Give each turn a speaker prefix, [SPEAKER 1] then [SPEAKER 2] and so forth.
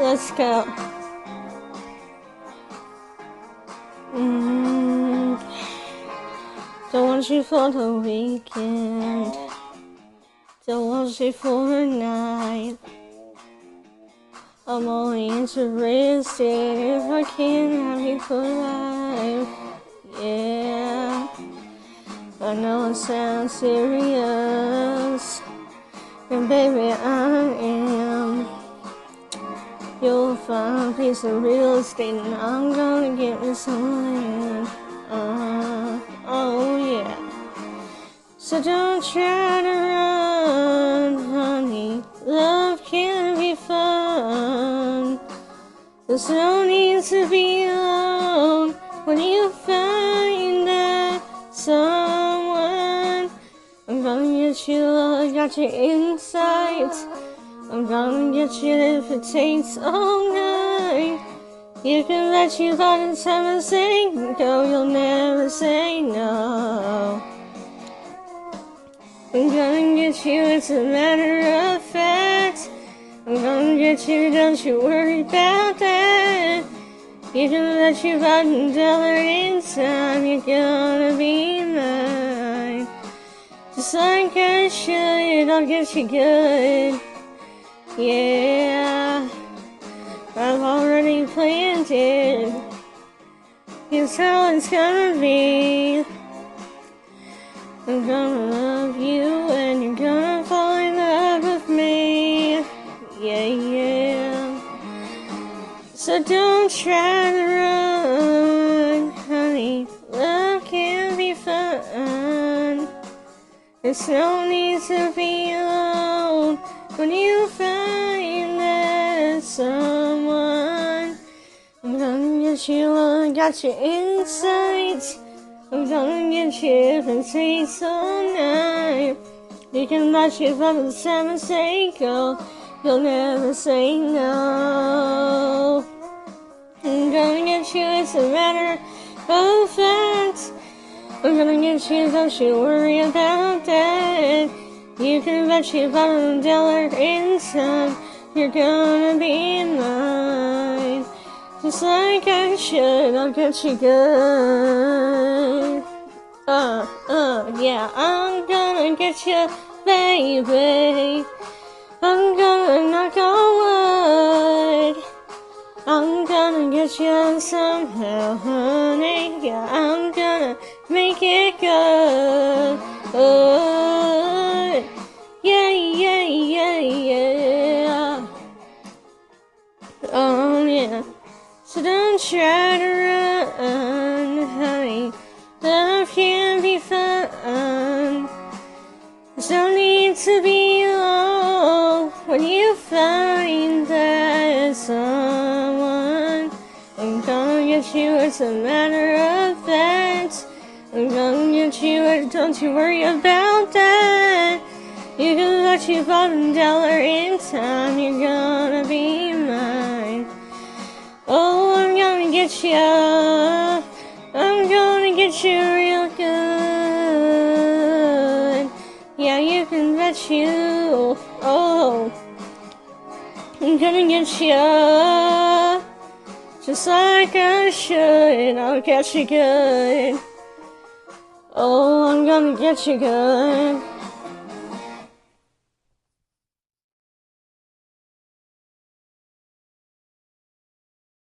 [SPEAKER 1] Let's go. Don't want you for the weekend. Don't want you for a night. I'm only interested if I can have you for life. Yeah, I know it sounds serious, and baby I am. You'll find a piece of real estate, and I'm gonna get me some land. Oh yeah. So don't try to run, honey. Love can be fun. There's no need to be alone when you find that someone. I'm gonna get you, I got your insight. I'm gonna get you if it takes all night. You can bet you by the time I say go, you'll never say no. I'm gonna get you, it's a matter of fact. I'm gonna get you, don't you worry about that. You can bet you $5 in time, you're gonna be mine. Just like I should, I'll get you good. Yeah, I've already planned it. Here's how it's gonna be. I'm gonna love you and you're gonna fall in love with me. Yeah, yeah. So don't try to run, honey. Love can be fun. There's no need to be alone when you find that someone. I'm gonna get you, I got your insight. I'm gonna get you if it takes all night. You can bet you by the time I say go, you'll never say no. I'm gonna get you, it's a matter of fact. I'm gonna get you, don't you worry about that. You can bet you $5 in time, you're gonna be mine. Just like I should, I'll get you good. Yeah, I'm gonna get you, baby. I'm gonna knock on wood. I'm gonna get you somehow, honey. Yeah, I'm gonna make it good. Yeah, yeah, yeah, yeah. Oh, yeah. So don't try to run, honey. Love can be fun. There's no need to be alone when you find that someone. I'm gonna get you, it's a matter of fact. I'm gonna get you, don't you worry about that. You can bet you $5 in time, you're gonna be mine. Oh, I'm gonna get you, I'm gonna get you real good. Yeah, you can bet you, oh, I'm gonna get you, just like I should, I'll get you good. Oh, I'm gonna get you good.